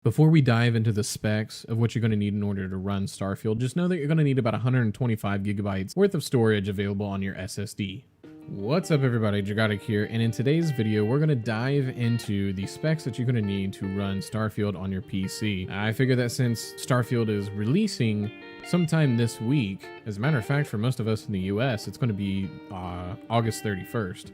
Before we dive into the specs of what you're going to need in order to run Starfield, just know that you're going to need about 125 gigabytes worth of storage available on your SSD. What's up everybody, Dragotic here, and in today's video we're going to dive into the specs that you're going to need to run Starfield on your PC. I figure that since Starfield is releasing sometime this week, as a matter of fact for most of us in the US, it's going to be August 31st.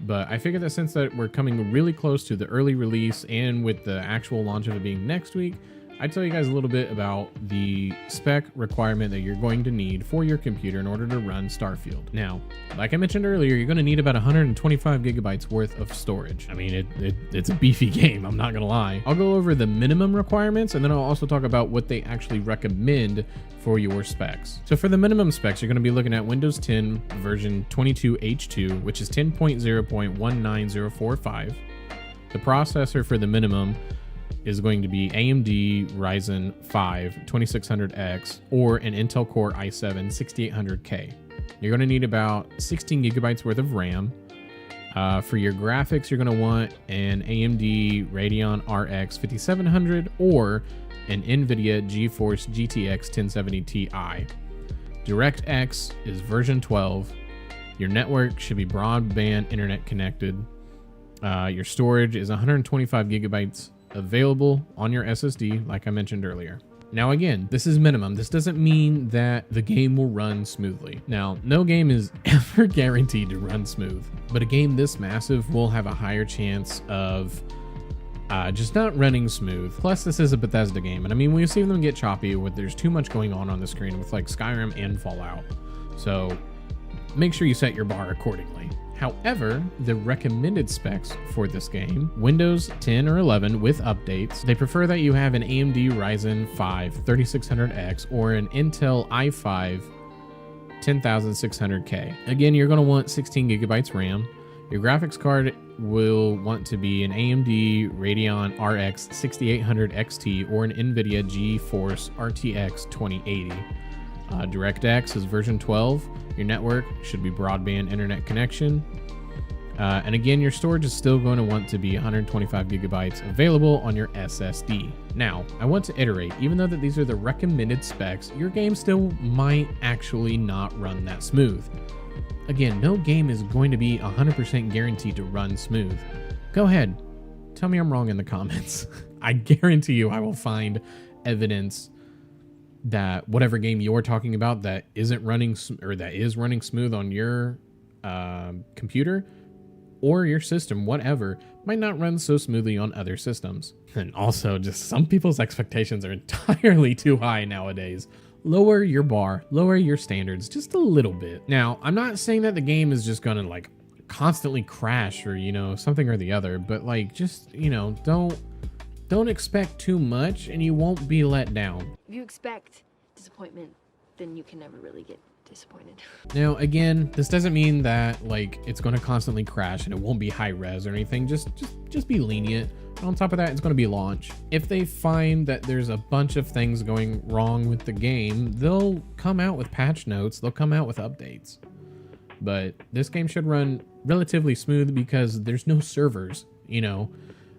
But I figured that since that we're coming really close to the early release and with the actual launch of it being next week, I'd tell you guys a little bit about the spec requirement that you're going to need for your computer in order to run Starfield. Now, like I mentioned earlier, you're going to need about 125 gigabytes worth of storage. I mean, it's a beefy game, I'm not going to lie. I'll go over the minimum requirements and then I'll also talk about what they actually recommend for your specs. So for the minimum specs, you're going to be looking at Windows 10 version 22H2, which is 10.0.19045. The processor for the minimum is going to be AMD Ryzen 5 2600X or an Intel Core i7 6800K. You're going to need about 16 gigabytes worth of RAM. For your graphics, you're going to want an AMD Radeon RX 5700 or an NVIDIA GeForce GTX 1070 Ti. DirectX is version 12. Your network should be broadband internet connected. Your storage is 125 gigabytes available on your SSD, like I mentioned earlier. Now again, this is minimum. This doesn't mean that the game will run smoothly. Now, no game is ever guaranteed to run smooth, but a game this massive will have a higher chance of just not running smooth. Plus, this is a Bethesda game, and I mean, we've seen them get choppy with there's too much going on the screen with like Skyrim and Fallout. So make sure you set your bar accordingly. However, the recommended specs for this game, Windows 10 or 11 with updates, they prefer that you have an AMD Ryzen 5 3600X or an Intel i5 10600K. Again, you're going to want 16 gigabytes RAM. Your graphics card will want to be an AMD Radeon RX 6800 XT or an NVIDIA GeForce RTX 2080. DirectX is version 12. Your network should be broadband internet connection. And again, your storage is still going to want to be 125 gigabytes available on your SSD. Now, I want to iterate, even though that these are the recommended specs, your game still might actually not run that smooth. Again, no game is going to be 100% guaranteed to run smooth. Go ahead, tell me I'm wrong in the comments. I guarantee you I will find evidence that whatever game you're talking about that isn't running or that is running smooth on your computer or your system, whatever, might not run so smoothly on other systems. And also, just some people's expectations are entirely too high nowadays. Lower your bar, lower your standards just a little bit. Now, I'm not saying that the game is just gonna like constantly crash or, you know, something or the other, but like just, you know, don't expect too much and you won't be let down. If you expect disappointment, then you can never really get disappointed. Now, again, this doesn't mean that like it's going to constantly crash and it won't be high res or anything. Just be lenient. And on top of that, it's going to be launch. If they find that there's a bunch of things going wrong with the game, they'll come out with patch notes. They'll come out with updates. But this game should run relatively smooth because there's no servers, you know.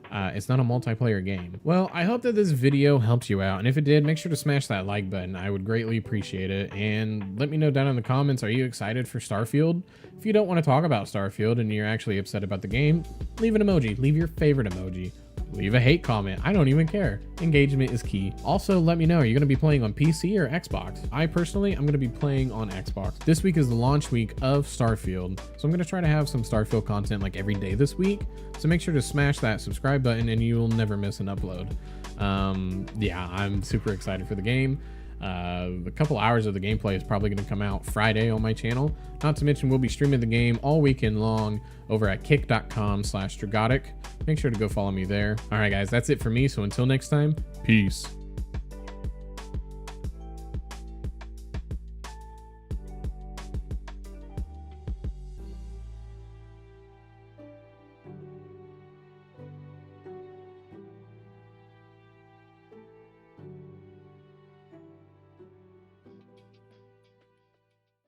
It's not a multiplayer game. Well, I hope that this video helped you out, and if it did, make sure to smash that like button. I would greatly appreciate it, and let me know down in the comments, are you excited for Starfield? If you don't want to talk about Starfield and you're actually upset about the game, leave an emoji. Leave your favorite emoji. Leave a hate comment. I don't even care. Engagement is key. Also, let me know, are you going to be playing on PC or Xbox? I personally, I'm going to be playing on Xbox. This week is the launch week of Starfield, so I'm going to try to have some Starfield content like every day this week. So make sure to smash that subscribe button and you'll never miss an upload. Yeah, I'm super excited for the game. A couple hours of the gameplay is probably going to come out Friday on my channel. Not to mention we'll be streaming the game all weekend long over at kick.com/Dragotic. Make sure to go follow me there. All right, guys, that's it for me. So until next time, peace.